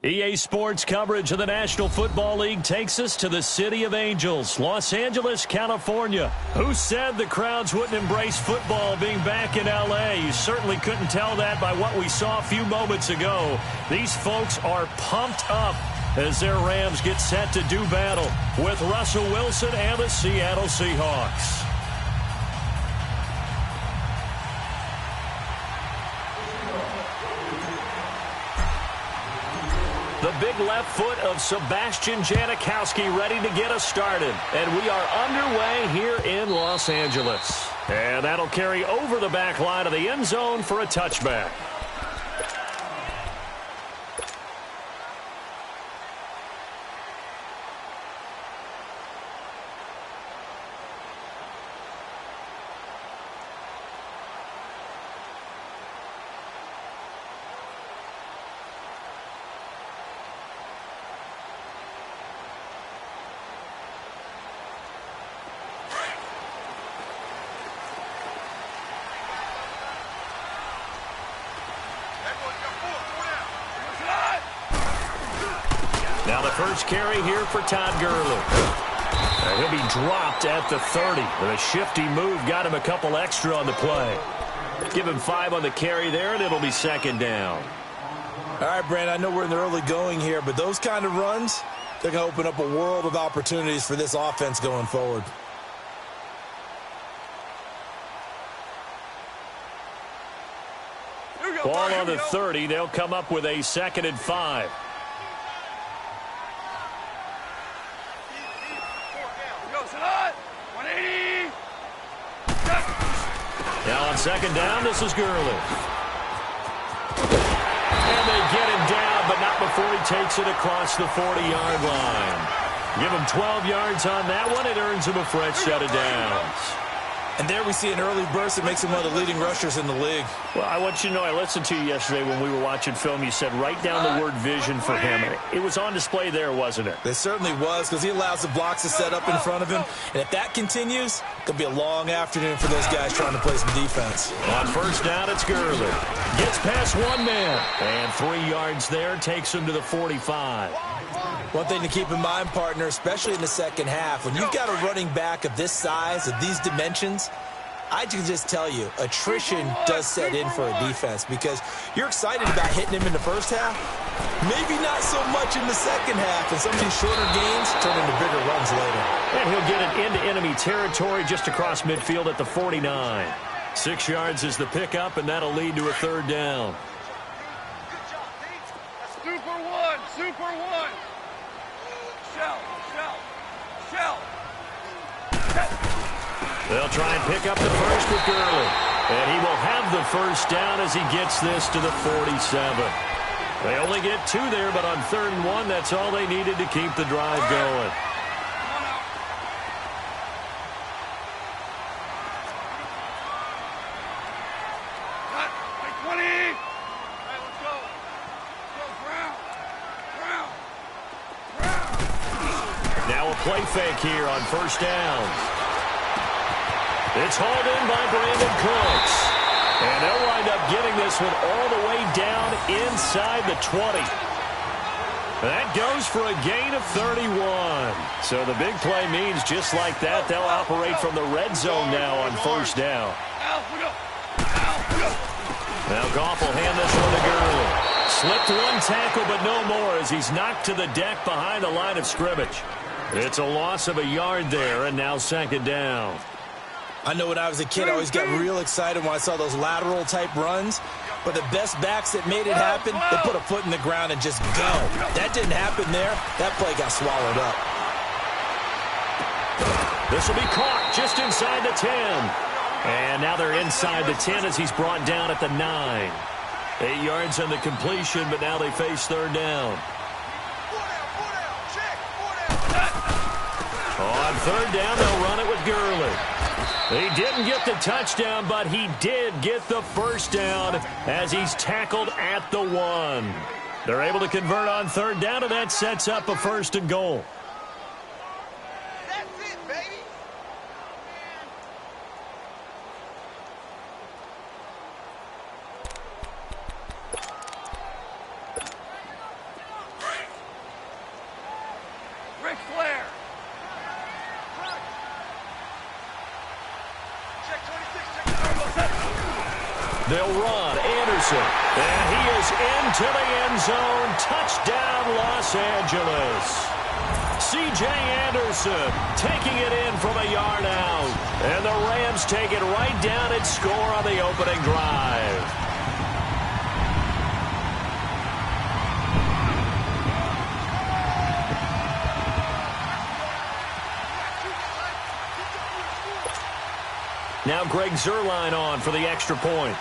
EA Sports coverage of the National Football League takes us to the City of Angels, Los Angeles, California. Who said the crowds wouldn't embrace football being back in L.A.? You certainly couldn't tell that by what we saw a few moments ago. These folks are pumped up as their Rams get set to do battle with Russell Wilson and the Seattle Seahawks. The big left foot of Sebastian Janikowski ready to get us started. And we are underway here in Los Angeles. And that'll carry over the back line of the end zone for a touchback. Now the first carry here for Todd Gurley. He'll be dropped at the 30. But a shifty move got him a couple extra on the play. Give him 5 on the carry there, and it'll be second down. All right, Brandon, I know we're in the early going here, but those kind of runs, they're going to open up a world of opportunities for this offense going forward. Ball on the 30. They'll come up with a 2nd and 5. Now on second down, this is Gurley. And they get him down, but not before he takes it across the 40-yard line. Give him 12 yards on that one. It earns him a fresh set of downs. And there we see an early burst that makes him one of the leading rushers in the league. Well, I want you to know, I listened to you yesterday when we were watching film. You said write down the word vision for him. It was on display there, wasn't it? It certainly was, because he allows the blocks to set up in front of him. And if that continues, it'll be a long afternoon for those guys trying to play some defense. On first down, it's Gurley. Gets past one man. And 3 yards there, takes him to the 45. One thing to keep in mind, partner, especially in the second half, when you've got a running back of this size, of these dimensions, I can just tell you, attrition does set in for a defense, because you're excited about hitting him in the first half, maybe not so much in the second half, and some of these shorter gains turn into bigger runs later. And he'll get it into enemy territory just across midfield at the 49. 6 yards is the pickup, and that'll lead to a 3rd down. Super one, super one. Shell. They'll try and pick up the first with Gurley. And he will have the first down as he gets this to the 47. They only get 2 there, but on 3rd and 1, that's all they needed to keep the drive going. Now a play fake here on first down. It's hauled in by Brandon Cooks. And they'll wind up getting this one all the way down inside the 20. That goes for a gain of 31. So the big play means just like that, they'll operate from the red zone now on first down. Now Goff will hand this one to Gurley. Slipped one tackle, but no more as he's knocked to the deck behind the line of scrimmage. It's a loss of a yard there, and now 2nd down. I know when I was a kid, I always got real excited when I saw those lateral-type runs. But the best backs that made it happen, they put a foot in the ground and just go. That didn't happen there. That play got swallowed up. This will be caught just inside the 10. And now they're inside the 10 as he's brought down at the 9. 8 yards on the completion, but now they face 3rd down. On 3rd down, they'll run it with Gurley. He didn't get the touchdown, but he did get the first down as he's tackled at the 1. They're able to convert on 3rd down, and that sets up a 1st and goal. That's it, baby. They'll run. Anderson. And he is into the end zone. Touchdown, Los Angeles. C.J. Anderson taking it in from a yard out. And the Rams take it right down and score on the opening drive. Now Greg Zuerlein on for the extra point.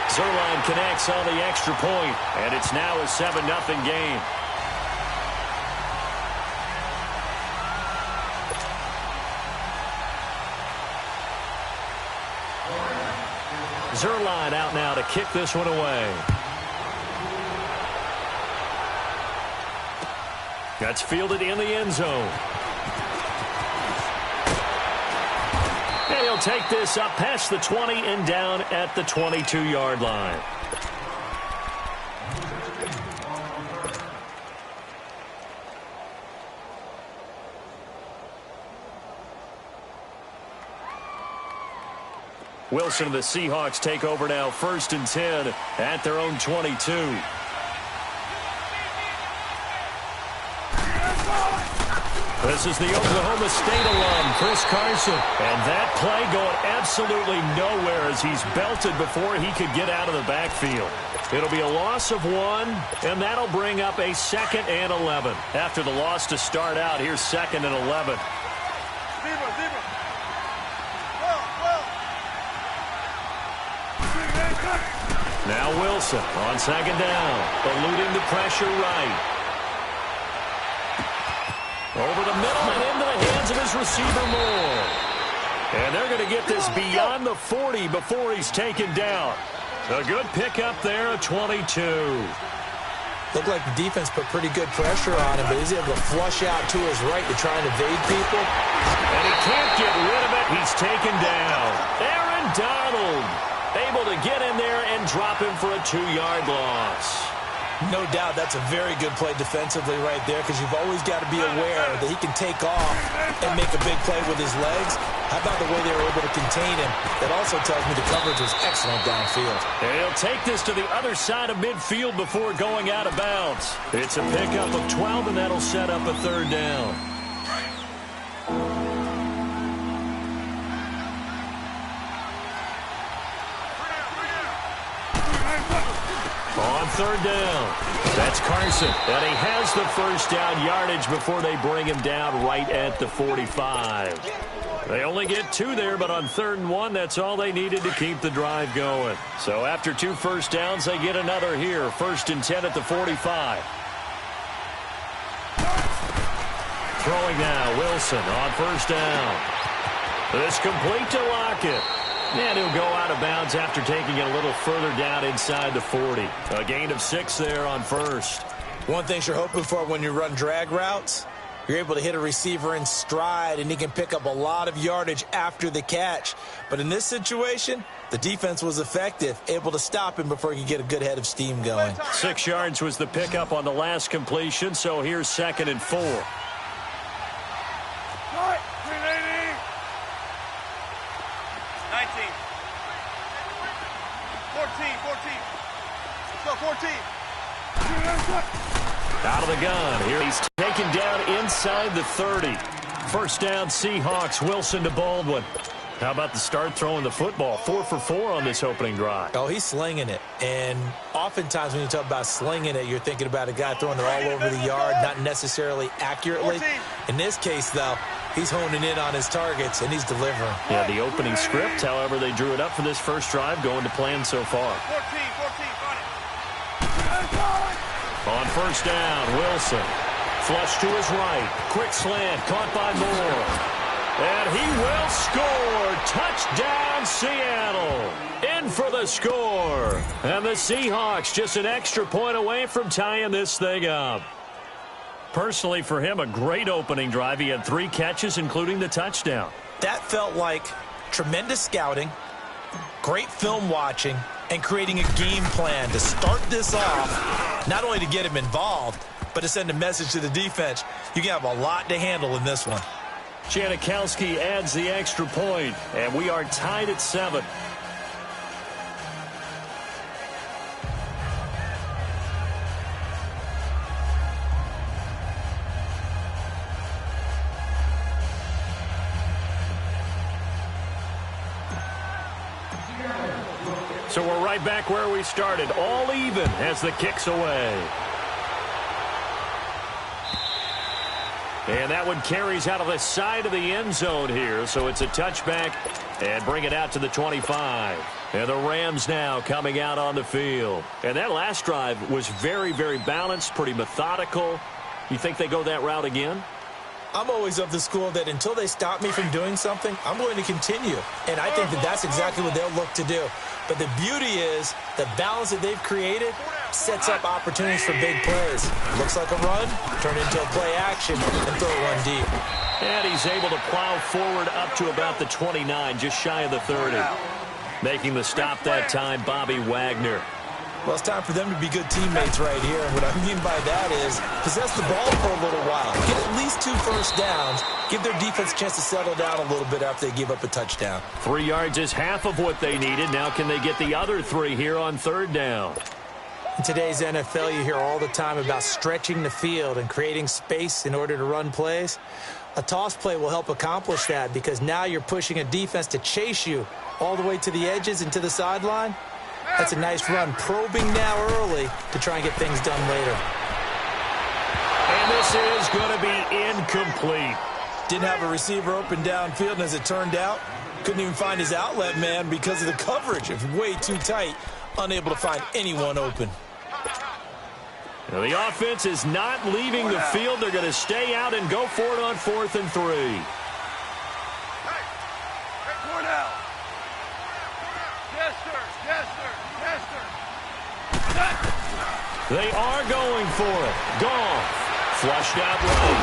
Zuerlein connects on the extra point, and it's now a 7-0 game. Zuerlein out now to kick this one away. That's fielded in the end zone. And he'll take this up past the 20 and down at the 22-yard line. Wilson and the Seahawks take over now, 1st and 10 at their own 22. This is the Oklahoma State alum, Chris Carson. And that play going absolutely nowhere as he's belted before he could get out of the backfield. It'll be a loss of 1, and that'll bring up a 2nd and 11. After the loss to start out, here's 2nd and 11. Now Wilson on 2nd down, eluding the pressure right. Over the middle and into the hands of his receiver Moore. And they're going to get this beyond the 40 before he's taken down. A good pickup there at 22. Looked like the defense put pretty good pressure on him, but he's able to flush out to his right to try and evade people. And he can't get rid of it. He's taken down. Aaron Donald able to get in there and drop him for a 2-yard loss. No doubt that's a very good play defensively right there, because you've always got to be aware that he can take off and make a big play with his legs. How about the way they were able to contain him? That also tells me the coverage was excellent downfield. And he'll take this to the other side of midfield before going out of bounds. It's a pickup of 12, and that'll set up a 3rd down. On 3rd down, that's Carson. And he has the 1st down yardage before they bring him down right at the 45. They only get 2 there, but on 3rd and 1, that's all they needed to keep the drive going. So after 2 1st downs, they get another here. 1st and 10 at the 45. Throwing now, Wilson on 1st down. This complete to Lockett. And he'll go out of bounds after taking it a little further down inside the 40. A gain of 6 there on 1st. One thing you're hoping for when you run drag routes, you're able to hit a receiver in stride, and he can pick up a lot of yardage after the catch. But in this situation, the defense was effective, able to stop him before he could get a good head of steam going. 6 yards was the pickup on the last completion, so here's 2nd and 4. 14. Out of the gun. Here he's taken down inside the 30. 1st down, Seahawks. Wilson to Baldwin. How about the start throwing the football? 4 for 4 on this opening drive. Oh, he's slinging it. And oftentimes when you talk about slinging it, you're thinking about a guy throwing it all over the yard, not necessarily accurately. 14. In this case, though, he's honing in on his targets, and he's delivering. Yeah, the opening script, however, they drew it up for this first drive, going to plan so far. 14, on it. On 1st down, Wilson. Flush to his right. Quick slant, caught by Moore. And he will score. Touchdown, Seattle. In for the score. And the Seahawks just an extra point away from tying this thing up. Personally, for him, a great opening drive. He had 3 catches, including the touchdown. That felt like tremendous scouting, great film watching, and creating a game plan to start this off, not only to get him involved, but to send a message to the defense. You can have a lot to handle in this one. Janikowski adds the extra point, and we are tied at 7. So we're right back where we started, all even as the kick's away. And that one carries out of the side of the end zone here, so it's a touchback and bring it out to the 25. And the Rams now coming out on the field. And that last drive was very, very balanced, pretty methodical. You think they go that route again? I'm always of the school that until they stop me from doing something, I'm going to continue. And I think that that's exactly what they'll look to do. But the beauty is the balance that they've created sets up opportunities for big plays. Looks like a run, turn into a play action, and throw a run deep. And he's able to plow forward up to about the 29, just shy of the 30. Making the stop that time, Bobby Wagner. Well, it's time for them to be good teammates right here. And what I mean by that is possess the ball for a little while. Get at least 2 first downs. Give their defense a chance to settle down a little bit after they give up a touchdown. 3 yards is half of what they needed. Now can they get the other 3 here on 3rd down? In today's NFL, you hear all the time about stretching the field and creating space in order to run plays. A toss play will help accomplish that because now you're pushing a defense to chase you all the way to the edges and to the sideline. That's a nice run, probing now early to try and get things done later. And this is going to be incomplete. Didn't have a receiver open downfield, and as it turned out, couldn't even find his outlet man because of the coverage. It was way too tight, unable to find anyone open. Now the offense is not leaving the field. They're going to stay out and go for it on 4th and 3. They are going for it. Goff flushed out right.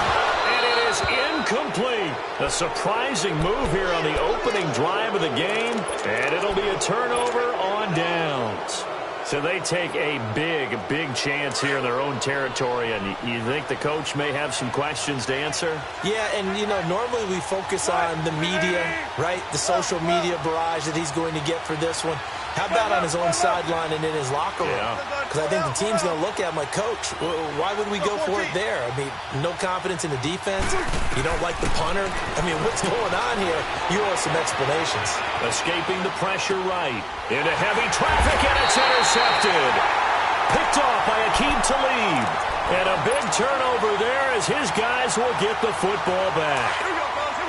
And it is incomplete. A surprising move here on the opening drive of the game. And it'll be a turnover on downs. So they take a big, big chance here in their own territory. And you think the coach may have some questions to answer? Yeah, and, you know, normally we focus on the media, right? The social media barrage that he's going to get for this one. How about on his own sideline and in his locker room? Because I think the team's going to look at him like, Coach, why would we go for it there? I mean, no confidence in the defense. You don't like the punter. I mean, what's going on here? You owe us some explanations. Escaping the pressure right. Into heavy traffic, and it's intercepted. Picked off by Aqib Talib. And a big turnover there as his guys will get the football back.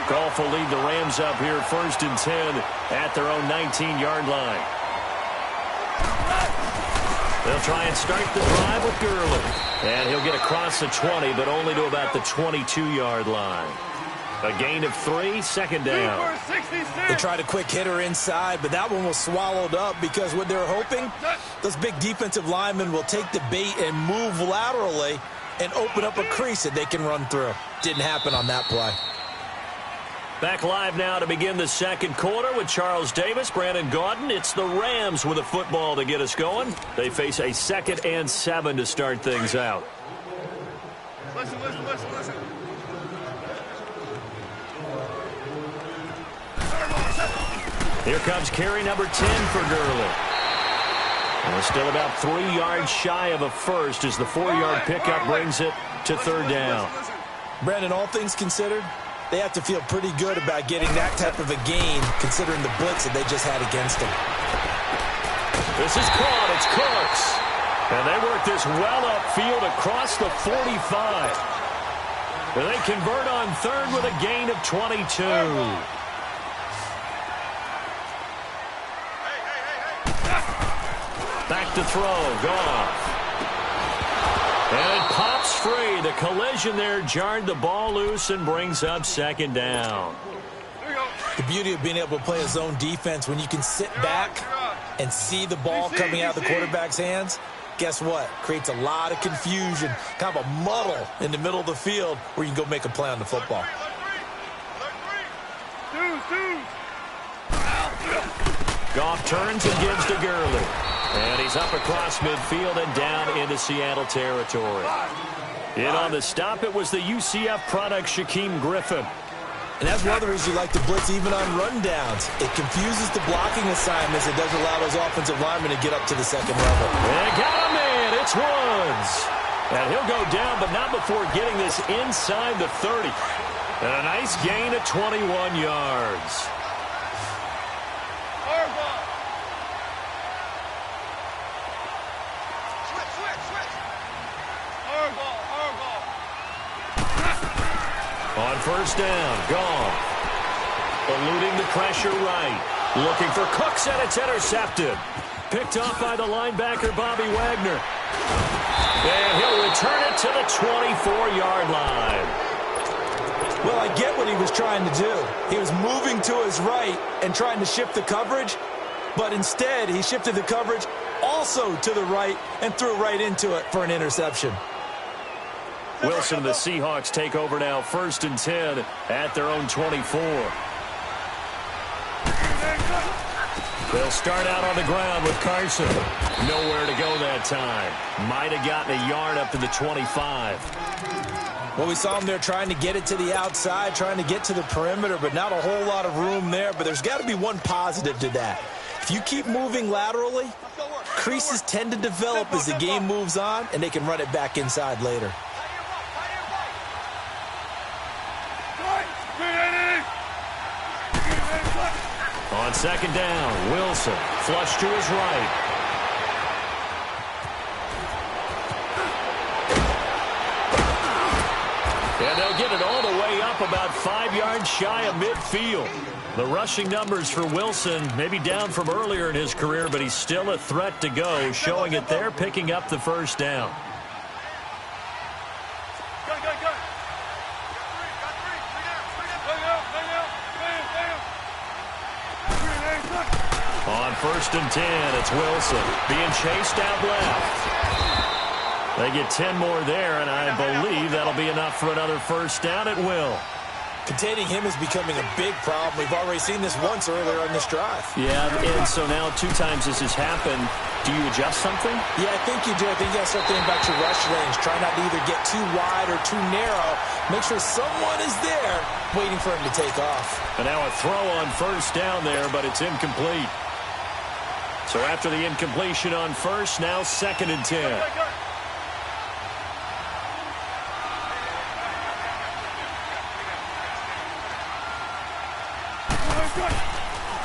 Goff will lead the Rams up here 1st and 10 at their own 19-yard line. They'll try and start the drive with Gurley. And he'll get across the 20, but only to about the 22-yard line. A gain of 3, 2nd down. They tried a quick hitter inside, but that one was swallowed up because what they're hoping, those big defensive linemen will take the bait and move laterally and open up a crease that they can run through. Didn't happen on that play. Back live now to begin the 2nd quarter with Charles Davis, Brandon Gaudin. It's the Rams with a football to get us going. They face a 2nd and 7 to start things out. Listen. Here comes carry number 10 for Gurley. And we're still about 3 yards shy of a first as the 4-yard pickup brings it to 3rd down. Brandon, all things considered, they have to feel pretty good about getting that type of a gain considering the blitz that they just had against them. This is caught. It's Cooks. And they work this well upfield across the 45. And they convert on 3rd with a gain of 22. Back to throw. Goff. And it pops free. The collision there jarred the ball loose and brings up 2nd down. The beauty of being able to play a zone defense when you can sit back and see the ball coming out of the quarterback's hands, guess what? Creates a lot of confusion, kind of a muddle in the middle of the field where you can go make a play on the football. Goff turns and gives to Gurley. And he's up across midfield and down into Seattle territory. In on the stop, it was the UCF product, Shaquem Griffin. And that's one of the reasons you like to blitz even on rundowns. It confuses the blocking assignments. It doesn't allow those offensive linemen to get up to the second level. They got him in. It's Woods. And he'll go down, but not before getting this inside the 30. And a nice gain of 21 yards. On first down, Goff. Eluding the pressure right. Looking for Cooks, and it's intercepted. Picked off by the linebacker, Bobby Wagner. And he'll return it to the 24-yard line. Well, I get what he was trying to do. He was moving to his right and trying to shift the coverage, but instead he shifted the coverage also to the right and threw right into it for an interception. Wilson and the Seahawks take over now, 1st and 10 at their own 24. They'll start out on the ground with Carson. Nowhere to go that time. Might have gotten a yard up to the 25. Well, we saw him there trying to get it to the outside, trying to get to the perimeter, but not a whole lot of room there. But there's got to be one positive to that. If you keep moving laterally, creases tend to develop as the game moves on, and they can run it back inside later. On second down, Wilson flush to his right. And they'll get it all the way up about 5 yards shy of midfield. The rushing numbers for Wilson maybe down from earlier in his career, but he's still a threat to go, showing it there, picking up the first down. On 1st and 10, it's Wilson being chased out left. They get 10 more there, and I believe that'll be enough for another first down. It will. Containing him is becoming a big problem. We've already seen this once earlier on this drive. Yeah, and so now 2 times this has happened. Do you adjust something? Yeah, I think you do. I think you got to start thinking about your rush range. Try not to either get too wide or too narrow. Make sure someone is there waiting for him to take off. And now a throw on first down there, but it's incomplete. So after the incompletion on first, now 2nd and 10.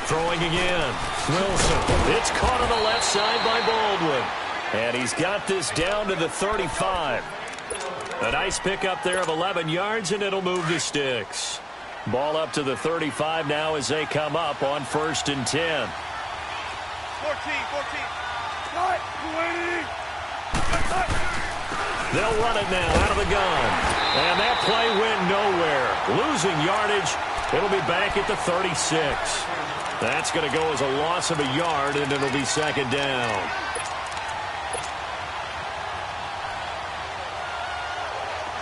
Throwing again. Wilson. It's caught on the left side by Baldwin. And he's got this down to the 35. A nice pickup there of 11 yards, and it'll move the sticks. Ball up to the 35 now as they come up on 1st and 10. 14. They'll run it now out of the gun. And that play went nowhere. Losing yardage. It'll be back at the 36. That's going to go as a loss of a yard, and it'll be 2nd down.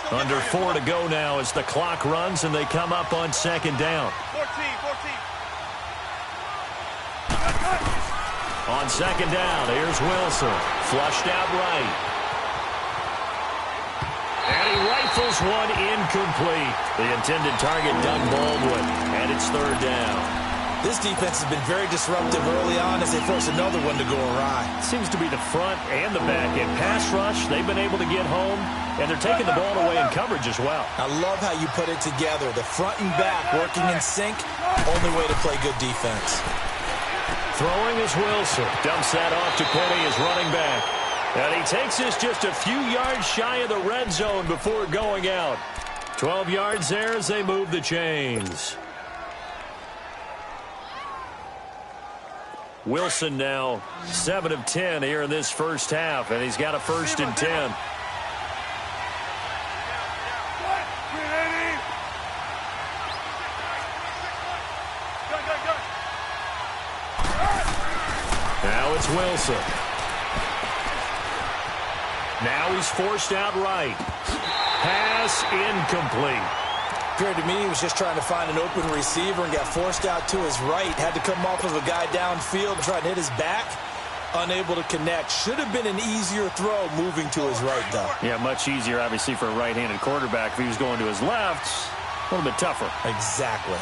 Under 4 to go now as the clock runs, and they come up on 2nd down. 14. On 2nd down, here's Wilson. Flushed out right. And he rifles one incomplete. The intended target, Doug Baldwin. And it's 3rd down. This defense has been very disruptive early on as they force another one to go awry. Seems to be the front and the back end. Pass rush, they've been able to get home, and they're taking the ball away in coverage as well. I love how you put it together. The front and back working in sync, only way to play good defense. Throwing is Wilson. Dumps that off to Penny as running back. And he takes this just a few yards shy of the red zone before going out. 12 yards there as they move the chains. Wilson now 7 of 10 here in this first half, and he's got a 1st and 10. Now it's Wilson. Now he's forced out right. Pass incomplete. Appeared to me he was just trying to find an open receiver and got forced out to his right. Had to come off of a guy downfield and try to hit his back. Unable to connect. Should have been an easier throw moving to his right, though. Yeah, much easier, obviously, for a right-handed quarterback. If he was going to his left, A little bit tougher. Exactly.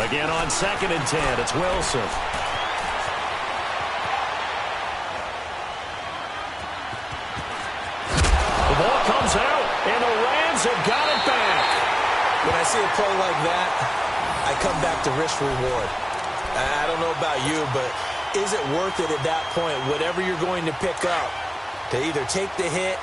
Again on 2nd and 10, it's Wilson. The ball comes out, and the Rams have got it back. When I see a play like that, I come back to risk reward. I don't know about you, but is it worth it at that point, whatever you're going to pick up, to either take the hit,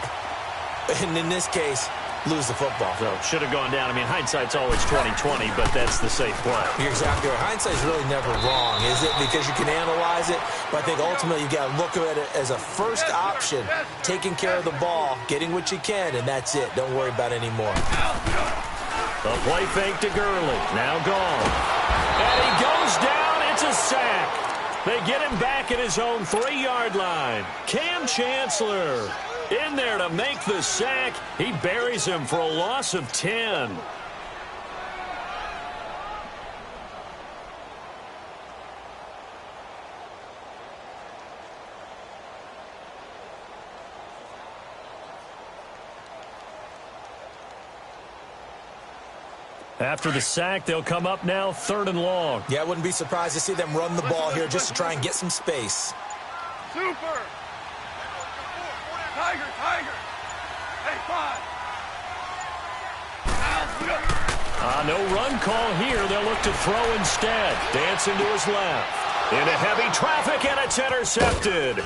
and in this case, lose the football? So should have gone down. I mean, hindsight's always 20/20, but that's the safe play. You're exactly right. Hindsight's really never wrong, is it? Because you can analyze it, but I think ultimately you got to look at it as a first option, taking care of the ball, getting what you can, and that's it. Don't worry about it anymore. The play fake to Gurley. Now gone. And he goes down. It's a sack. They get him back at his own 3-yard line. Cam Chancellor in there to make the sack. He buries him for a loss of 10. After the sack, they'll come up now 3rd and long. Yeah, I wouldn't be surprised to see them run the ball here just to try and get some space. Super. Tiger, Tiger. Hey, 5. No run call here. They'll look to throw instead. Dancing to his left. Into heavy traffic, and it's intercepted.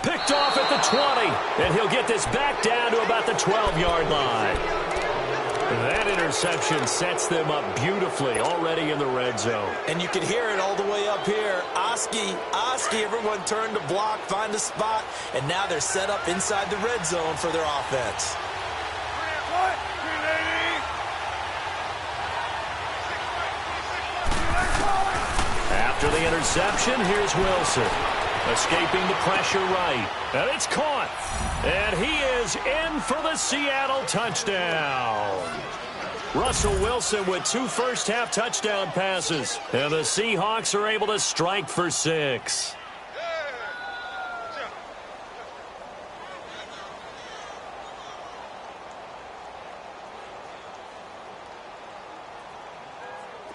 Picked off at the 20, and he'll get this back down to about the 12-yard line. That interception sets them up beautifully already in the red zone. And you can hear it all the way up here. Oski, everyone turned to block, find a spot, and now they're set up inside the red zone for their offense. After the interception, here's Wilson. Escaping the pressure right. And it's caught. And he is in for the Seattle touchdown. Russell Wilson with 2 first-half touchdown passes. And the Seahawks are able to strike for 6.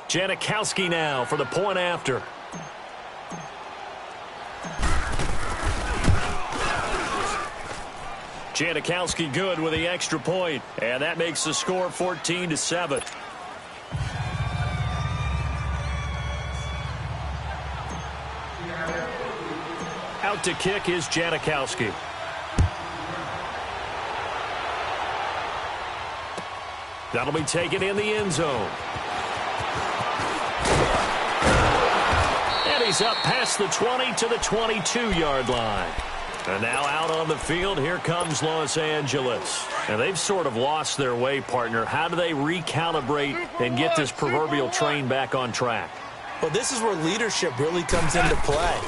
Janikowski now for the point after. Janikowski good with the extra point, and that makes the score 14-7. Out to kick is Janikowski. That'll be taken in the end zone. And he's up past the 20 to the 22-yard line. And now out on the field, here comes Los Angeles. And they've sort of lost their way, partner. How do they recalibrate and get this proverbial train back on track? Well, this is where leadership really comes into play.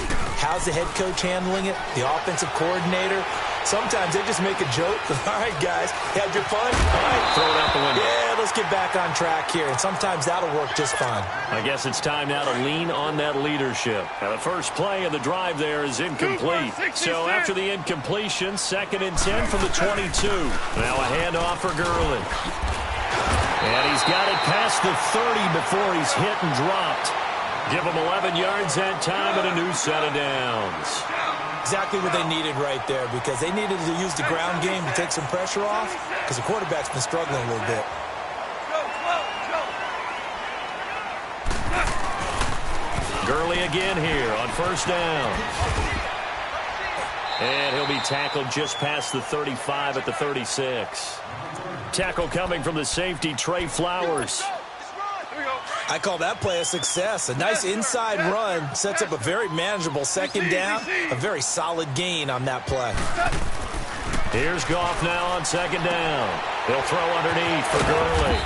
How's the head coach handling it? The offensive coordinator? Sometimes they just make a joke. All right, guys, had your fun? All right. Throw it out the window. Yeah, let's get back on track here. And sometimes that'll work just fine. I guess it's time now to lean on that leadership. Now, the first play of the drive there is incomplete. So after the incompletion, 2nd and 10 from the 22. Now a handoff for Gurley. And he's got it past the 30 before he's hit and dropped. Give him 11 yards that time and a new set of downs. Exactly what they needed right there, because they needed to use the ground game to take some pressure off, because the quarterback's been struggling a little bit. Gurley again here on 1st down. And he'll be tackled just past the 35 at the 36. Tackle coming from the safety, Trey Flowers. I call that play a success. A nice inside run sets up a very manageable 2nd down. A very solid gain on that play. Here's Goff now on 2nd down. He'll throw underneath for Gurley.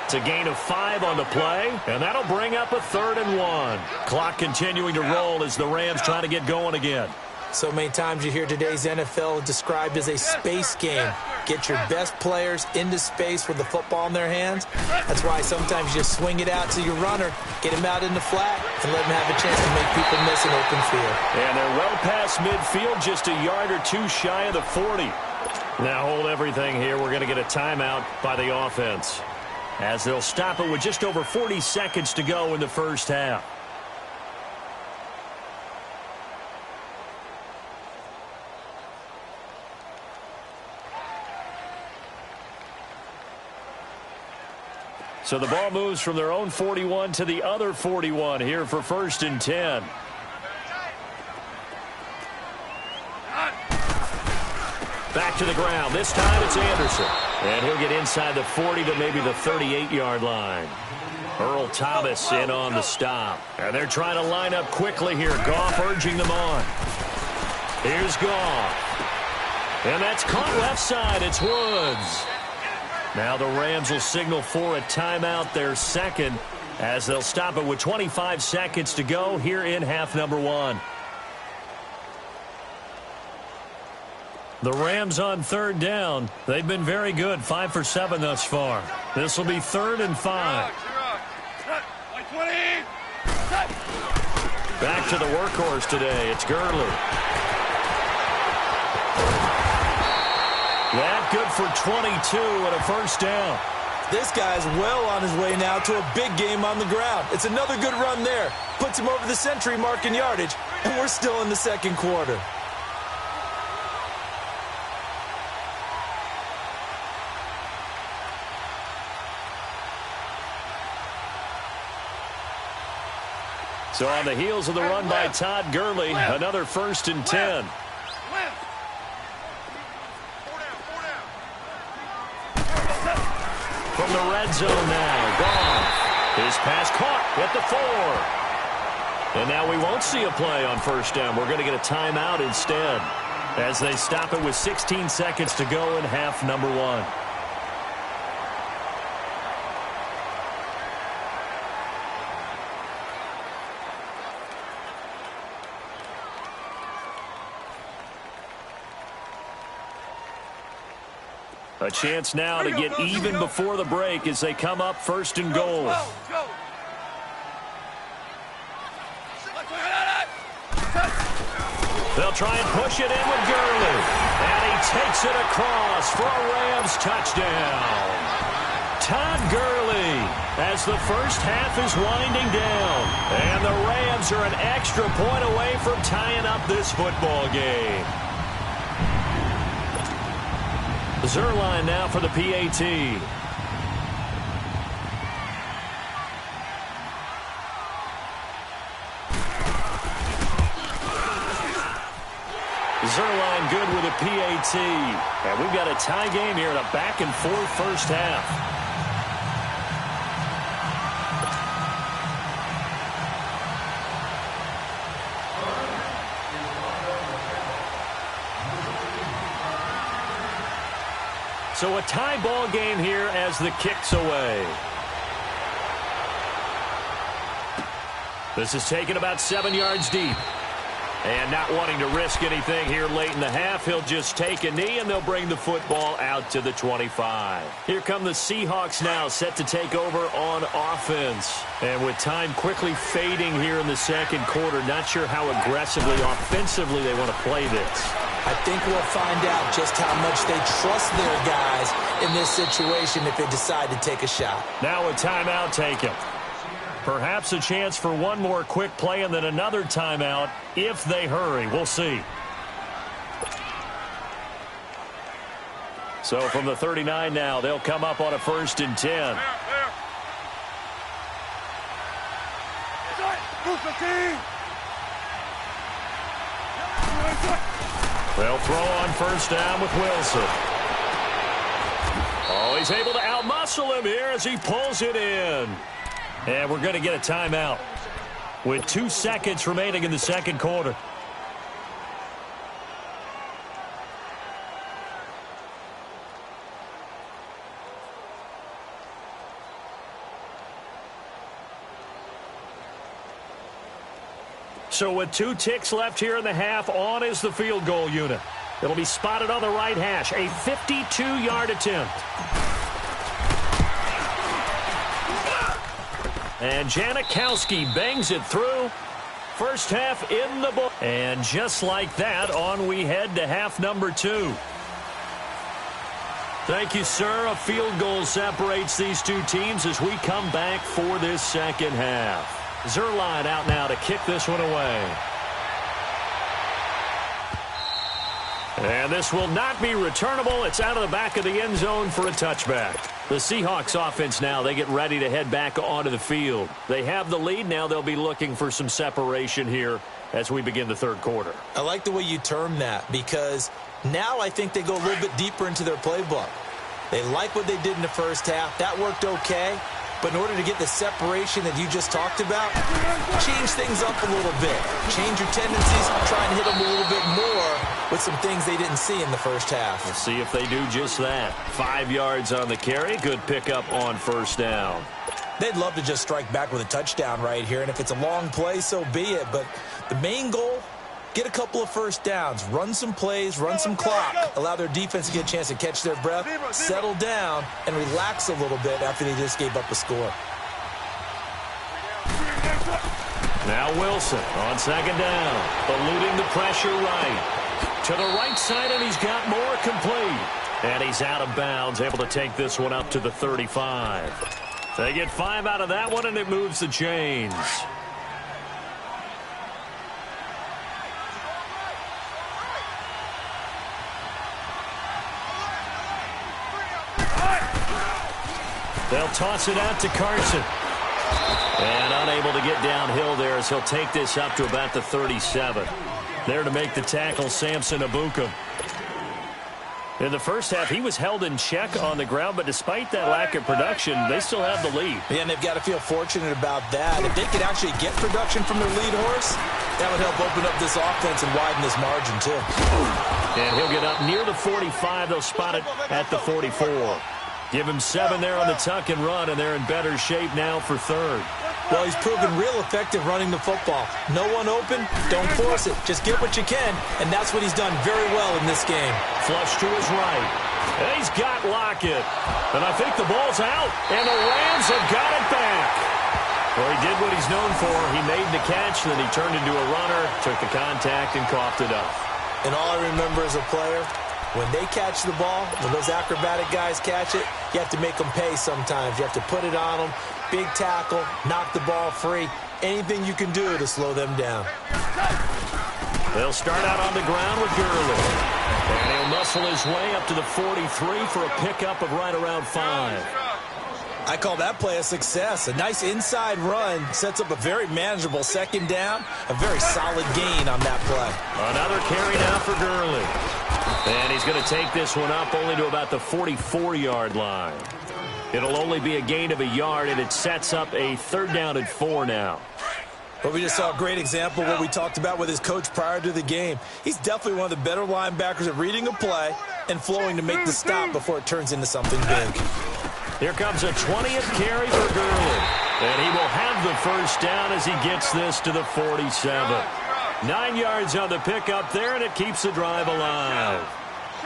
It's a gain of 5 on the play, and that'll bring up a 3rd and 1. Clock continuing to roll as the Rams try to get going again. So many times you hear today's NFL described as a space game. Get your best players into space with the football in their hands. That's why sometimes you just swing it out to your runner, get him out in the flat, and let him have a chance to make people miss an open field. And they're well past midfield, just a yard or two shy of the 40. Now hold everything here. We're going to get a timeout by the offense, as they'll stop it with just over 40 seconds to go in the first half. So the ball moves from their own 41 to the other 41 here for 1st and 10. Back to the ground. This time it's Anderson. And he'll get inside the 40 to maybe the 38-yard line. Earl Thomas in on the stop. And they're trying to line up quickly here. Goff urging them on. Here's Goff. And that's caught left side. It's Woods. Now the Rams will signal for a timeout, their second, as they'll stop it with 25 seconds to go here in half number 1. The Rams on 3rd down. They've been very good, 5 for 7 thus far. This will be 3rd and 5. Back to the workhorse today. It's Gurley. That good for 22 and a first down. This guy's well on his way now to a big game on the ground. It's another good run there. Puts him over the century mark in yardage, and we're still in the second quarter. So on the heels of the run by Todd Gurley, another 1st and 10. From the red zone now, Goff. His pass caught at the 4. And now we won't see a play on 1st down. We're going to get a timeout instead, as they stop it with 16 seconds to go in half number 1. A chance now to get even before the break as they come up 1st and goal. They'll try and push it in with Gurley. And he takes it across for a Rams touchdown. Todd Gurley, as the first half is winding down. And the Rams are an extra point away from tying up this football game. Zuerlein now for the PAT. Zuerlein good with a PAT. And we've got a tie game here in a back-and-forth first half. So a tie ball game here as the kick's away. This is taken about 7 yards deep. And not wanting to risk anything here late in the half, he'll just take a knee and they'll bring the football out to the 25. Here come the Seahawks now, set to take over on offense. And with time quickly fading here in the second quarter, not sure how aggressively, offensively they want to play this. I think we'll find out just how much they trust their guys in this situation if they decide to take a shot. Now a timeout taken. Perhaps a chance for one more quick play and then another timeout if they hurry. We'll see. So from the 39 now, they'll come up on a 1st and 10. They'll throw on 1st down with Wilson. Oh, he's able to outmuscle him here as he pulls it in. And we're going to get a timeout with 2 seconds remaining in the second quarter. So with 2 ticks left here in the half, on is the field goal unit. It'll be spotted on the right hash, a 52-yard attempt. And Janikowski bangs it through. First half in the book. And just like that, on we head to half number 2. Thank you, sir. A field goal separates these two teams as we come back for this second half. Zuerlein out now to kick this one away. And this will not be returnable. It's out of the back of the end zone for a touchback. The Seahawks offense now, they get ready to head back onto the field. They have the lead. Now they'll be looking for some separation here as we begin the third quarter. I like the way you term that because now I think they go a little bit deeper into their playbook. They like what they did in the first half. That worked okay. But in order to get the separation that you just talked about, change things up a little bit. Change your tendencies, try and hit them a little bit more with some things they didn't see in the first half. We'll see if they do just that. 5 yards on the carry. Good pickup on first down. They'd love to just strike back with a touchdown right here. And if it's a long play, so be it. But the main goal, get a couple of first downs, run some plays, run some clock, allow their defense to get a chance to catch their breath, settle down, and relax a little bit after they just gave up a score. Now Wilson on second down, eluding the pressure right. To the right side, and he's got more complete. And he's out of bounds, able to take this one up to the 35. They get 5 out of that one, and it moves the chains. They'll toss it out to Carson. And unable to get downhill there as he'll take this up to about the 37. There to make the tackle, Samson Ebukam. In the first half, he was held in check on the ground, but despite that lack of production, they still have the lead. Yeah, and they've got to feel fortunate about that. If they could actually get production from their lead horse, that would help open up this offense and widen this margin, too. And he'll get up near the 45. They'll spot it at the 44. Give him 7 there on the tuck and run, and they're in better shape now for third. Well, he's proven real effective running the football. No one open, don't force it. Just get what you can, and that's what he's done very well in this game. Flush to his right. And he's got Lockett. And I think the ball's out, and the Rams have got it back. Well, he did what he's known for. He made the catch, then he turned into a runner, took the contact, and coughed it up. And all I remember as a player, when they catch the ball, when those acrobatic guys catch it, you have to make them pay sometimes. You have to put it on them. Big tackle, knock the ball free. Anything you can do to slow them down. They'll start out on the ground with Gurley. And he'll muscle his way up to the 43 for a pickup of right around 5. I call that play a success. A nice inside run sets up a very manageable second down. A very solid gain on that play. Another carry now for Gurley. And he's going to take this one up only to about the 44-yard line. It'll only be a gain of a yard, and it sets up a 3rd down and 4 now. Well, we just saw a great example of what we talked about with his coach prior to the game. He's definitely one of the better linebackers at reading a play and flowing to make the stop before it turns into something big. Here comes a 20th carry for Gurley. And he will have the first down as he gets this to the 47. 9 yards on the pickup there, and it keeps the drive alive.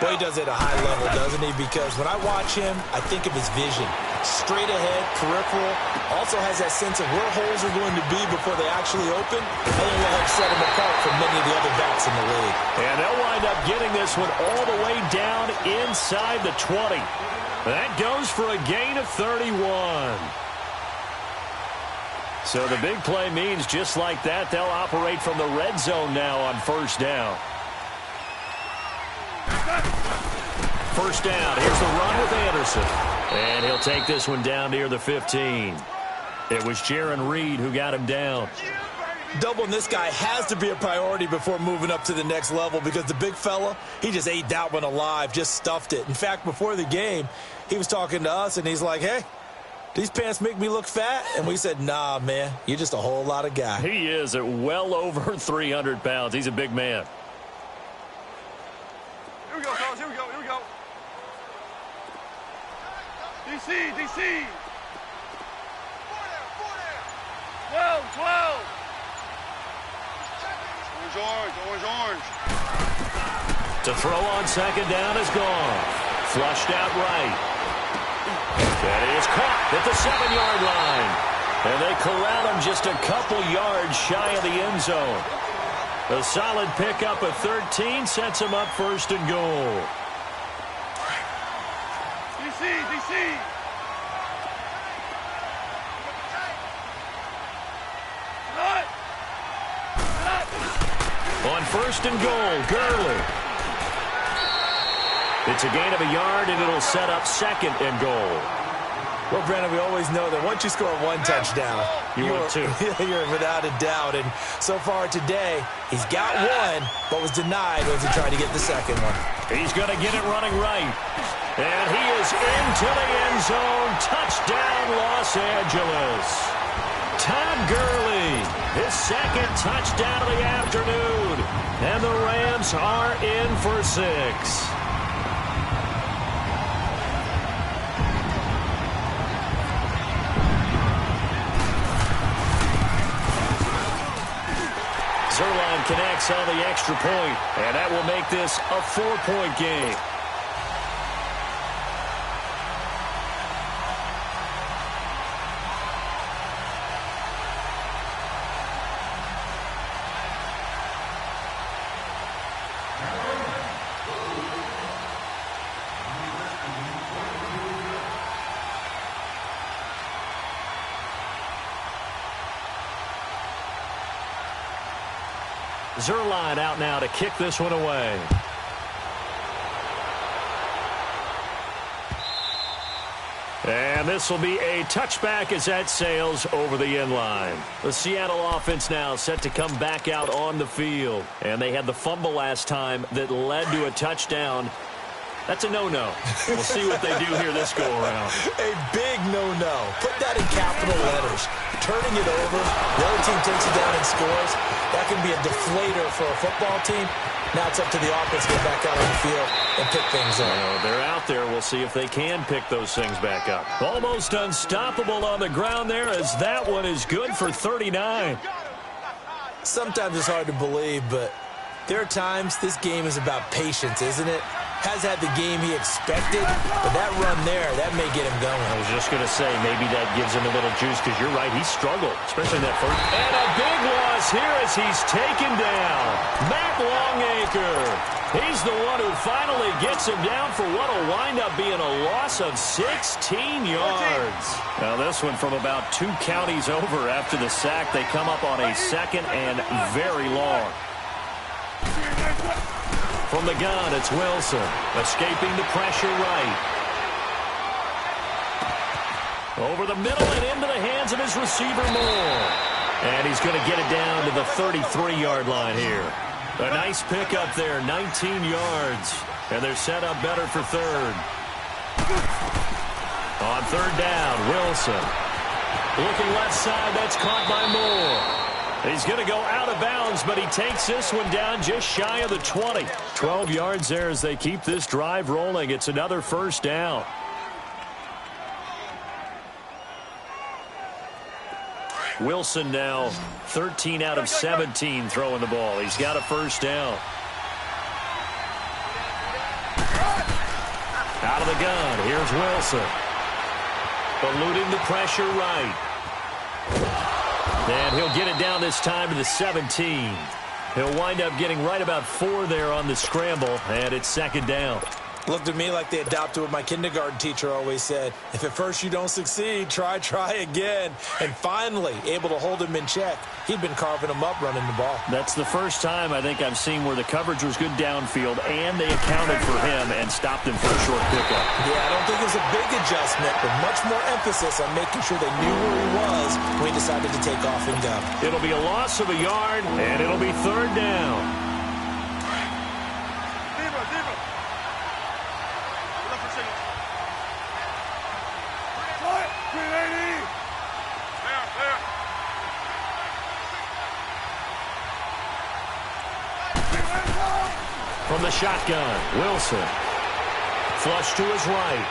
Boy, he does it at a high level, doesn't he? Because when I watch him, I think of his vision. Straight ahead, peripheral. Also has that sense of where holes are going to be before they actually open. I think will help set him apart from many of the other backs in the league. And they'll wind up getting this one all the way down inside the 20. That goes for a gain of 31. So the big play means just like that, they'll operate from the red zone now on first down. First down. Here's the run with Anderson. And he'll take this one down near the 15. It was Jarran Reed who got him down. Doubling this guy has to be a priority before moving up to the next level because the big fella, he just ate that one alive, just stuffed it. In fact, before the game, he was talking to us, and he's like, hey, these pants make me look fat? And we said, nah, man, you're just a whole lot of guy. He is at well over 300 pounds. He's a big man. Here we go, fellas. Here we go. Here we go. DC, DC. 12. Orange. To throw on second down is gone. Flushed out right. That is caught at the 7-yard line. And they corral him just a couple yards shy of the end zone. A solid pickup of 13 sets him up first and goal. DC. On first and goal, Gurley. It's a gain of a yard, and it'll set up second and goal. Well, Brandon, we always know that once you score one touchdown, you're without a doubt. And so far today, he's got one, but was denied as he tried to get the second one. He's going to get it running right. And he is into the end zone. Touchdown, Los Angeles. Todd Gurley, his second touchdown of the afternoon. And the Rams are in for 6. Zuerlein connects on the extra point, and that will make this a 4-point game. Zuerlein out now to kick this one away. And this will be a touchback as that sails over the end line. The Seattle offense now set to come back out on the field. And they had the fumble last time that led to a touchdown. That's a no-no. We'll see what they do here this go-around. A big no-no. Put that in capital letters. Turning it over, the other team takes it down and scores. That can be a deflator for a football team. Now it's up to the offense to get back out on the field and pick things up. They're out there. We'll see if they can pick those things back up. Almost unstoppable on the ground there as that one is good for 39. Sometimes it's hard to believe, but there are times this game is about patience, isn't it? Has had the game he expected, but that run there, that may get him going. I was just going to say, maybe that gives him a little juice, because you're right, he struggled, especially in that first. And a big loss here as he's taken down. Matt Longacre. He's the one who finally gets him down for what will wind up being a loss of 16 yards. Now this one from about 2 counties over after the sack. They come up on a second and very long. From the gun, it's Wilson. Escaping the pressure right. Over the middle and into the hands of his receiver Moore. And he's going to get it down to the 33-yard line here. A nice pickup there, 19 yards. And they're set up better for third. On third down, Wilson. Looking left side, that's caught by Moore. He's going to go out of bounds, but he takes this one down just shy of the 20. 12 yards there as they keep this drive rolling. It's another first down. Wilson now 13 out of 17 throwing the ball. He's got a first down. Out of the gun, here's Wilson. Eluding the pressure right. And he'll get it down this time to the 17. He'll wind up getting right about 4 there on the scramble, and it's second down. Looked at me like they adopted what my kindergarten teacher always said. If at first you don't succeed, try again. And finally, able to hold him in check. He'd been carving him up running the ball. That's the first time I think I've seen where the coverage was good downfield, and they accounted for him and stopped him for a short pickup. Yeah, I don't think it was a big adjustment, but much more emphasis on making sure they knew where he was when he decided to take off and go. It'll be a loss of a yard, and it'll be third down. From the shotgun, Wilson. Flush to his right.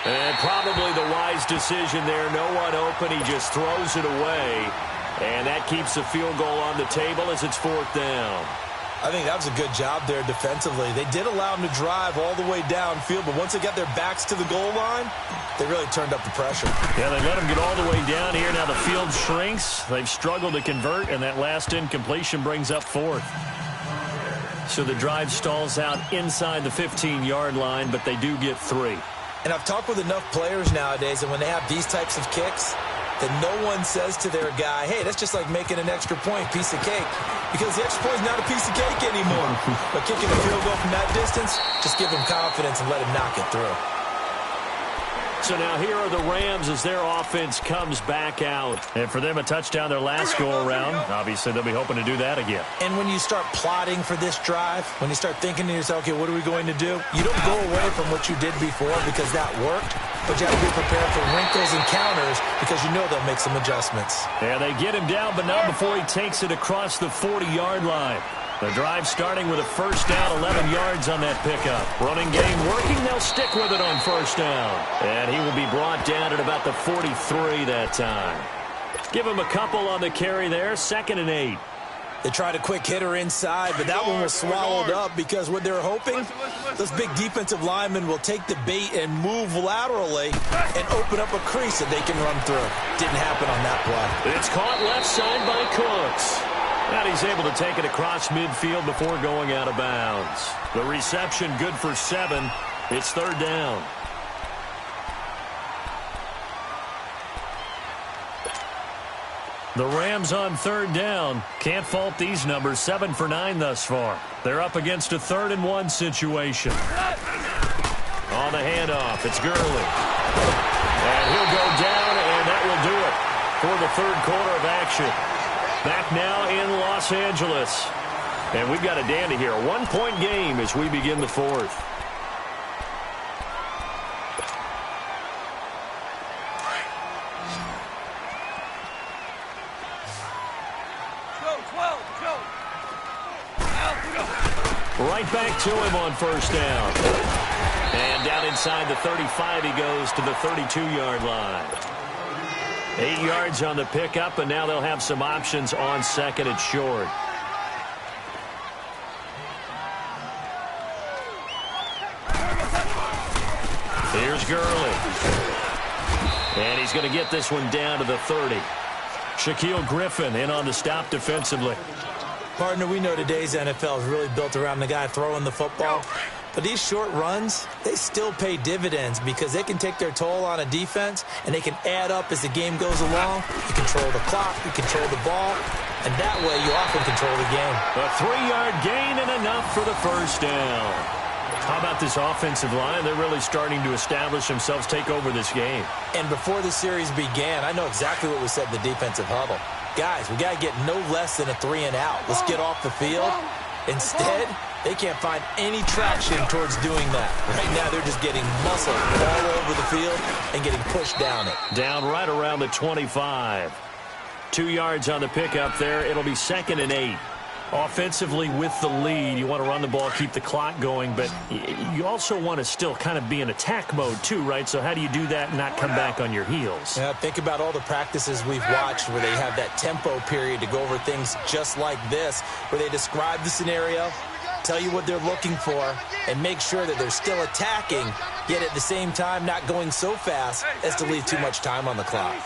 And probably the wise decision there. No one open. He just throws it away. And that keeps the field goal on the table as it's fourth down. I think that was a good job there defensively. They did allow them to drive all the way downfield, but once they got their backs to the goal line, they really turned up the pressure. Yeah, they let them get all the way down here. Now the field shrinks. They've struggled to convert, and that last incompletion brings up fourth. So the drive stalls out inside the 15-yard line, but they do get 3. And I've talked with enough players nowadays, and when they have these types of kicks, that no one says to their guy, hey, that's just like making an extra point, piece of cake. Because the extra point is not a piece of cake anymore. But kicking a field goal from that distance, just give him confidence and let him knock it through. So now here are the Rams as their offense comes back out. And for them, a touchdown their last go-around. Obviously, they'll be hoping to do that again. And when you start plotting for this drive, when you start thinking to yourself, okay, what are we going to do? You don't go away from what you did before because that worked, but you have to be prepared for wrinkles and counters because you know they'll make some adjustments. Yeah, they get him down, but not before he takes it across the 40-yard line. The drive starting with a first down, 11 yards on that pickup. Running game working, they'll stick with it on first down. And he will be brought down at about the 43 that time. Give him a couple on the carry there, 2nd and 8. They tried a quick hitter inside, but that one was swallowed up because what they're hoping, those big defensive linemen will take the bait and move laterally and open up a crease that they can run through. Didn't happen on that play. It's caught left side by Cooks. And he's able to take it across midfield before going out of bounds. The reception good for 7. It's 3rd down. The Rams on 3rd down. Can't fault these numbers. 7 for 9 thus far. They're up against a 3rd and 1 situation. On the handoff, it's Gurley. And he'll go down, and that will do it for the 3rd quarter of action. Back now in Los Angeles. And we've got a dandy here. A 1-point game as we begin the 4th. Right back to him on first down. And down inside the 35 he goes to the 32-yard line. 8 yards on the pickup, and now they'll have some options on 2nd and short. Here's Gurley. And he's going to get this one down to the 30. Shaquille Griffin in on the stop defensively. Partner, we know today's NFL is really built around the guy throwing the football. But these short runs, they still pay dividends because they can take their toll on a defense and they can add up as the game goes along. You control the clock, you control the ball, and that way you often control the game. A 3-yard gain and enough for the first down. How about this offensive line? They're really starting to establish themselves, take over this game. And before the series began, I know exactly what we said in the defensive huddle. Guys, we got to get no less than a 3 and out. Let's get off the field. Instead, they can't find any traction towards doing that. Right now, they're just getting muscled all over the field and getting pushed down it. Down right around the 25. 2 yards on the pickup there. It'll be 2nd and 8. Offensively with the lead, you want to run the ball, keep the clock going, but you also want to still kind of be in attack mode too, right? So how do you do that and not come back on your heels? Yeah, think about all the practices we've watched where they have that tempo period to go over things just like this, where they describe the scenario, tell you what they're looking for, and make sure that they're still attacking, yet at the same time not going so fast as to leave too much time on the clock.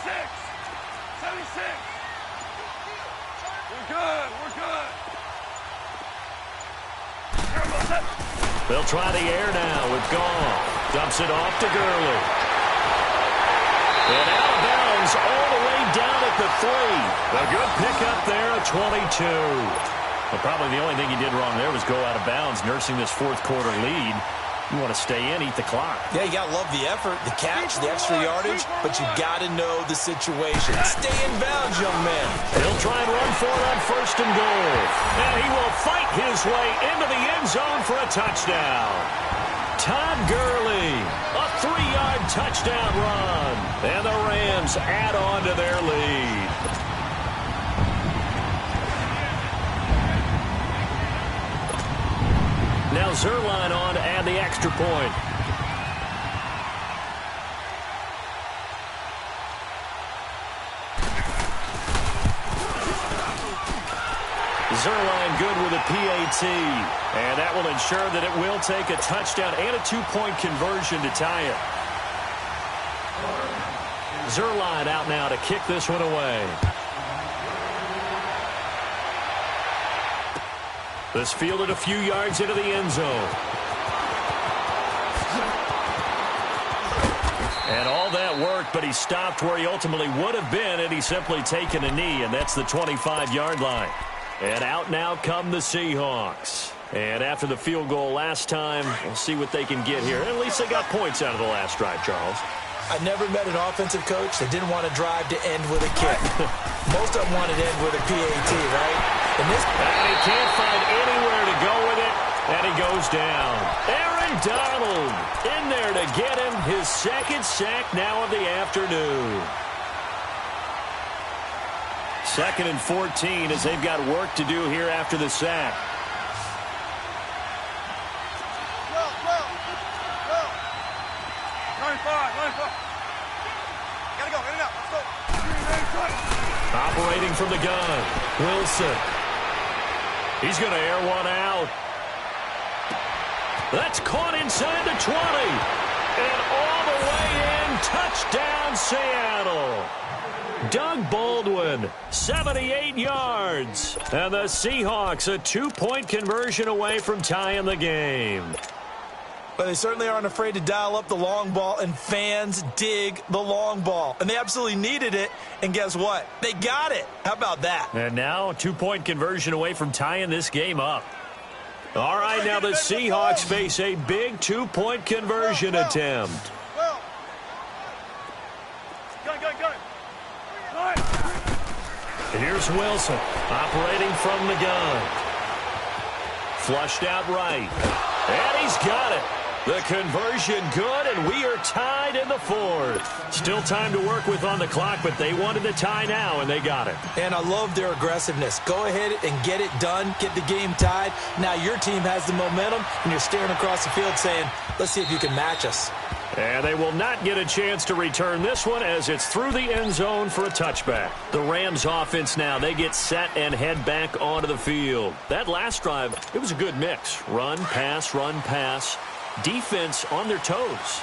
76. We're good. They'll try the air now with Goff. Dumps it off to Gurley. And out of bounds all the way down at the 3. A good pickup there at 22. Well, probably the only thing he did wrong there was go out of bounds, nursing this 4th quarter lead. You want to stay in, eat the clock. Yeah, you got to love the effort, the catch, the extra yardage, but you got to know the situation. Stay in bounds, young man. He'll try and run for it on 1st and goal. And he will fight his way into the end zone for a touchdown. Todd Gurley, a 3-yard touchdown run. And the Rams add on to their lead. Now Zuerlein on to add the extra point. Zuerlein good with a PAT. And that will ensure that it will take a touchdown and a 2-point conversion to tie it. Zuerlein out now to kick this one away. This fielded a few yards into the end zone. And all that worked, but he stopped where he ultimately would have been had he simply taken a knee, and that's the 25-yard line. And out now come the Seahawks. And after the field goal last time, we'll see what they can get here. At least they got points out of the last drive, Charles. I never met an offensive coach that didn't want to drive to end with a kick. Most of them wanted to end with a PAT, right? And he can't find anywhere to go with it, and he goes down. Aaron Donald in there to get him his second sack now of the afternoon. 2nd and 14 as they've got work to do here after the sack. Operating from the gun, Wilson. He's going to air one out. That's caught inside the 20. And all the way in, touchdown Seattle. Doug Baldwin, 78 yards. And the Seahawks a 2-point conversion away from tying the game. But they certainly aren't afraid to dial up the long ball, and fans dig the long ball. And they absolutely needed it, and guess what? They got it. How about that? And now a 2-point conversion away from tying this game up. All right, now the Seahawks face a big 2-point conversion attempt. And here's Wilson operating from the gun. Flushed out right. And he's got it. The conversion good, and we are tied in the 4th. Still time to work with on the clock, but they wanted the tie now, and they got it. And I love their aggressiveness. Go ahead and get it done. Get the game tied. Now your team has the momentum, and you're staring across the field saying, let's see if you can match us. And they will not get a chance to return this one as it's through the end zone for a touchback. The Rams offense now, they get set and head back onto the field. That last drive, it was a good mix. Run, pass, defense on their toes.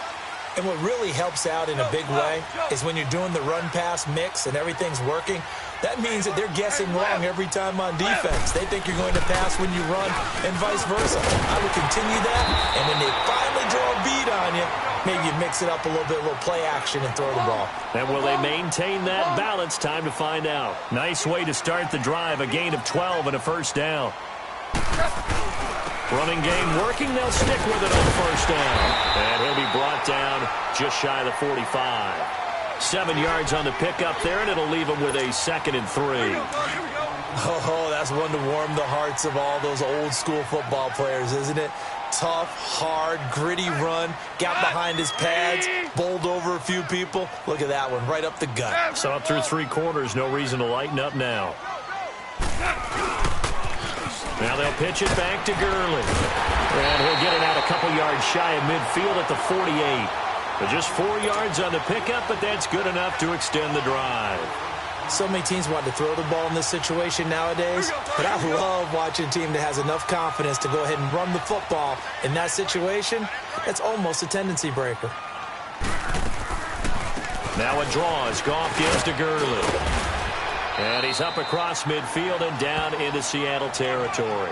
And what really helps out in a big way is when you're doing the run-pass mix and everything's working, that means that they're guessing wrong every time on defense. They think you're going to pass when you run and vice versa. I would continue that, and when they finally draw a beat on you, maybe you mix it up a little bit, a little play action and throw the ball. And will they maintain that balance? Time to find out. Nice way to start the drive, a gain of 12 and a first down. Running game working, they'll stick with it on first down. And he'll be brought down just shy of the 45. 7 yards on the pickup there, and it'll leave him with a 2nd and 3. Oh, that's one to warm the hearts of all those old school football players, isn't it? Tough, hard, gritty run, got behind his pads, bowled over a few people. Look at that one, right up the gut. Saw it through 3 quarters, no reason to lighten up now. Now they'll pitch it back to Gurley. And he'll get it out a couple yards shy of midfield at the 48. But just 4 yards on the pickup, but that's good enough to extend the drive. So many teams want to throw the ball in this situation nowadays, but I love watching a team that has enough confidence to go ahead and run the football. In that situation, it's almost a tendency breaker. Now a draw as Goff gives to Gurley. And he's up across midfield and down into Seattle territory.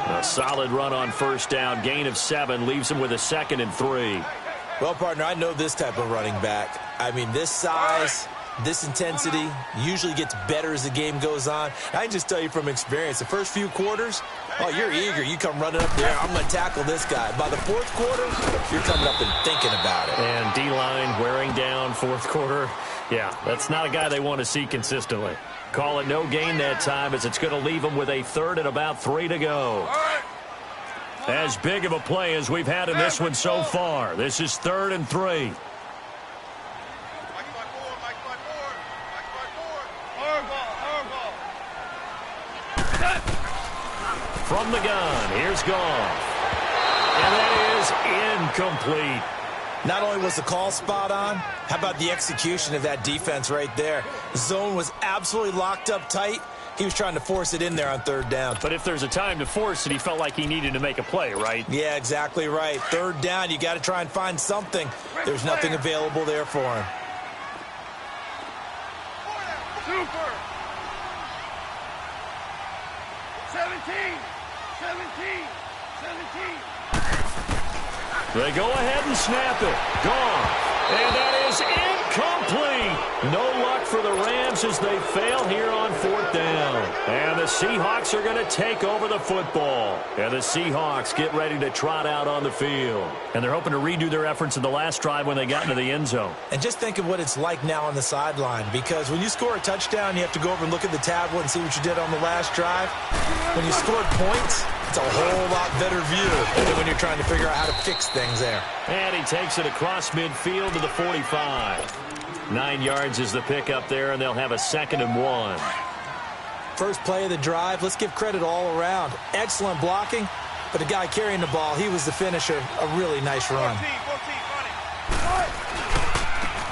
A solid run on first down, gain of 7, leaves him with a 2nd and 3. Well, partner, I know this type of running back. I mean, this size, this intensity usually gets better as the game goes on. I can just tell you from experience, the first few quarters, oh, you're eager. You come running up there, I'm going to tackle this guy. By the 4th quarter, you're coming up and thinking about it. And D-line wearing down 4th quarter. Yeah, that's not a guy they want to see consistently. Call it no gain that time as it's going to leave him with a 3rd and about 3 to go. As big of a play as we've had in this one so far. This is 3rd and 3. From the gun, here's Goff. And that is incomplete. Not only was the call spot on, how about the execution of that defense right there? The zone was absolutely locked up tight, He was trying to force it in there on third down. But if there's a time to force it, he felt like he needed to make a play, right? Yeah, exactly right. Third down, you got to try and find something. There's nothing available there for him. Super. 17. 17. 17. They go ahead and snap it. Gone. And that is incomplete. No luck for the Rams as they fail here on fourth down. And the Seahawks are going to take over the football. And the Seahawks get ready to trot out on the field. And they're hoping to redo their efforts in the last drive when they got into the end zone. And just think of what it's like now on the sideline, because when you score a touchdown, you have to go over and look at the tablet and see what you did on the last drive. When you scored points, it's a whole lot better view than when you're trying to figure out how to fix things there. And he takes it across midfield to the 45. 9 yards is the pickup there, and they'll have a 2nd and 1. First play of the drive, let's give credit all around. Excellent blocking, but the guy carrying the ball, he was the finisher. A really nice run. 14,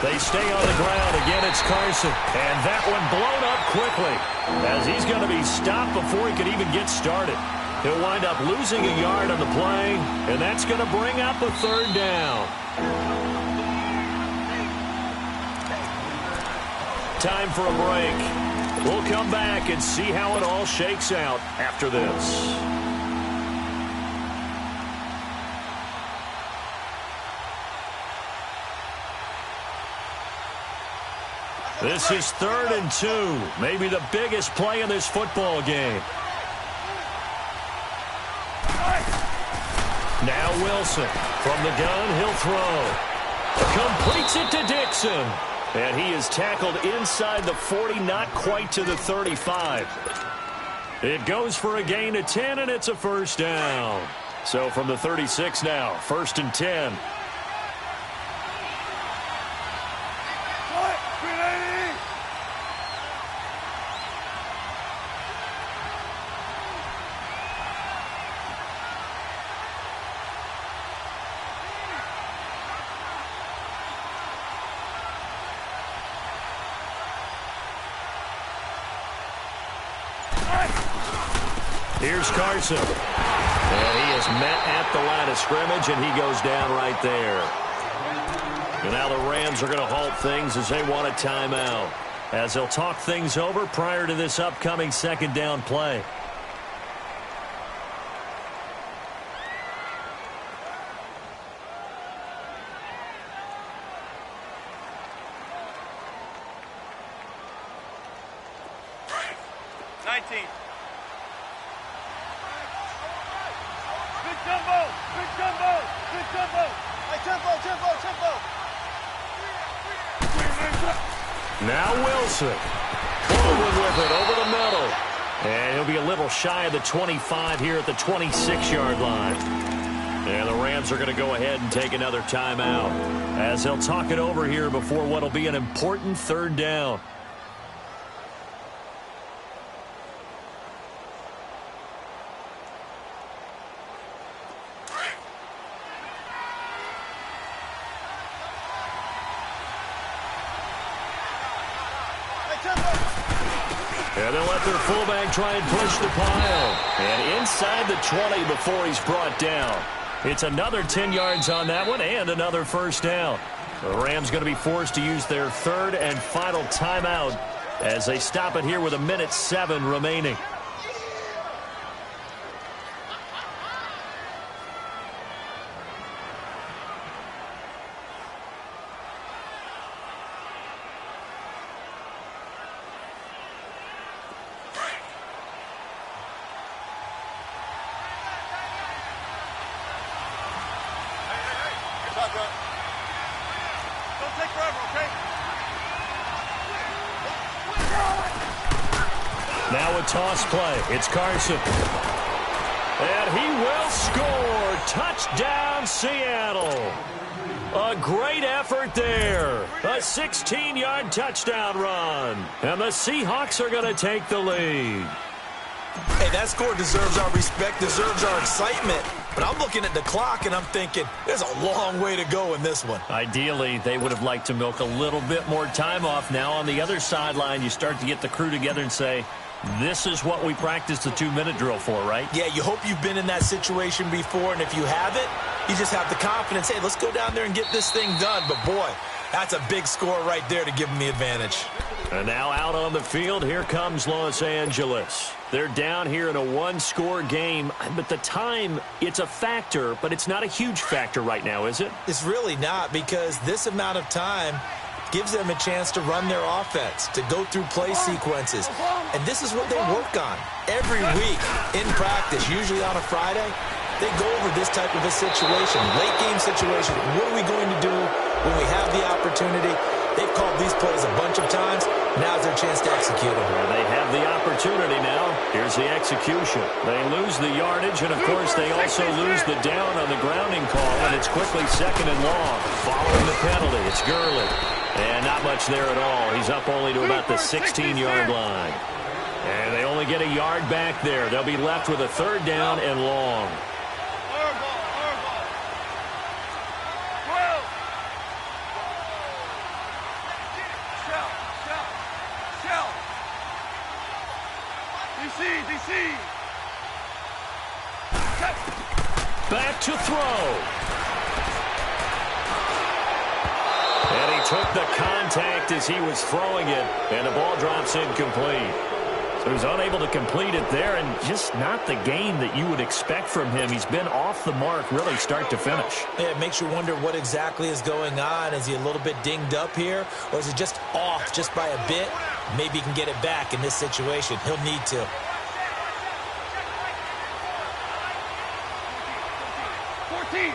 They stay on the ground. Again, it's Carson. And that one blown up quickly as he's going to be stopped before he could even get started. He'll wind up losing a yard on the play, and that's going to bring up a 3rd down. Time for a break. We'll come back and see how it all shakes out after this. This is 3rd and 2, maybe the biggest play in this football game. Now Wilson from the gun, he'll throw. Completes it to Dixon. And he is tackled inside the 40, not quite to the 35. It goes for a gain of 10, and it's a 1st down. So from the 36 now, 1st and 10. Here's Carson. And he is met at the line of scrimmage, and he goes down right there. And now the Rams are going to halt things as they want a timeout, as they'll talk things over prior to this upcoming 2nd down play. Now Wilson. Baldwin with it over the middle. And he'll be a little shy of the 25 here at the 26-yard line. And the Rams are going to go ahead and take another timeout as they'll talk it over here before what will be an important 3rd down. And they'll let their fullback try and push the pile. And inside the 20 before he's brought down. It's another 10 yards on that one and another 1st down. The Rams going to be forced to use their 3rd and final timeout as they stop it here with 1:07 remaining. Now a toss play. It's Carson. And he will score. Touchdown, Seattle. A great effort there. A 16-yard touchdown run. And the Seahawks are going to take the lead. Hey, that score deserves our respect, deserves our excitement. But I'm looking at the clock, and I'm thinking there's a long way to go in this one. Ideally, they would have liked to milk a little bit more time off. Now on the other sideline, you start to get the crew together and say, this is what we practiced the 2-minute drill for, right? Yeah, you hope you've been in that situation before, and if you haven't, you just have the confidence, hey, let's go down there and get this thing done. But, boy, that's a big score right there to give them the advantage. And now out on the field, here comes Los Angeles. They're down here in a one-score game, but the time, it's a factor, but it's not a huge factor right now, is it? It's really not, because this amount of time gives them a chance to run their offense, to go through play sequences. And this is what they work on every week in practice, usually on a Friday. They go over this type of a situation, late-game situation. What are we going to do when we have the opportunity? They've called these plays a bunch of times. Now's their chance to execute them. Well, they have the opportunity now. Here's the execution. They lose the yardage, and, of course, they also lose the down on the grounding call, and it's quickly 2nd and long. Following the penalty, it's Gurley. And not much there at all. He's up only to about the 16-yard line. And they only get a yard back there. They'll be left with a 3rd down and long. Back to throw. And he took the contact as he was throwing it, and the ball drops incomplete. So he's unable to complete it there, and just not the game that you would expect from him. He's been off the mark really start to finish. Yeah, it makes you wonder what exactly is going on. Is he a little bit dinged up here, or is it just off just by a bit? Maybe he can get it back in this situation. He'll need to. 14.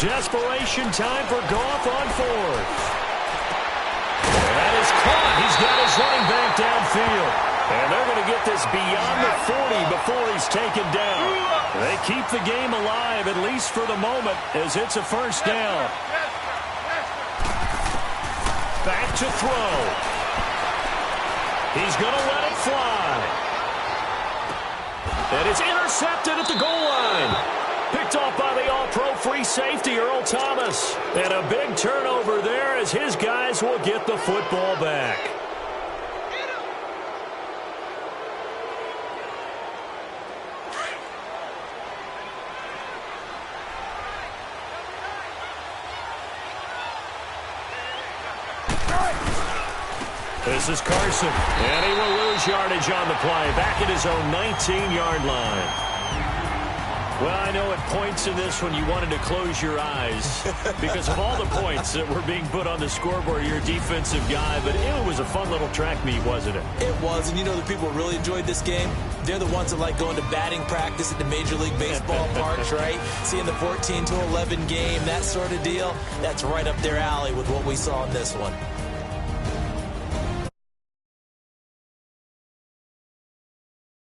Desperation time for Goff on 4th. That is caught. He's got his running back downfield. And they're going to get this beyond the 40 before he's taken down. They keep the game alive, at least for the moment, as it's a 1st down. Back to throw. He's going to let it fly. And it's intercepted at the goal line. Picked off by the all-pro free safety, Earl Thomas. And a big turnover there as his guys will get the football back. This is Carson, and he will lose yardage on the play, back at his own 19-yard line. Well, I know at points in this one you wanted to close your eyes because of all the points that were being put on the scoreboard. You're a defensive guy, but it was a fun little track meet, wasn't it? It was, and you know the people who really enjoyed this game? They're the ones that like going to batting practice at the Major League Baseball parks, right? Seeing the 14-11 game, that sort of deal. That's right up their alley with what we saw in this one.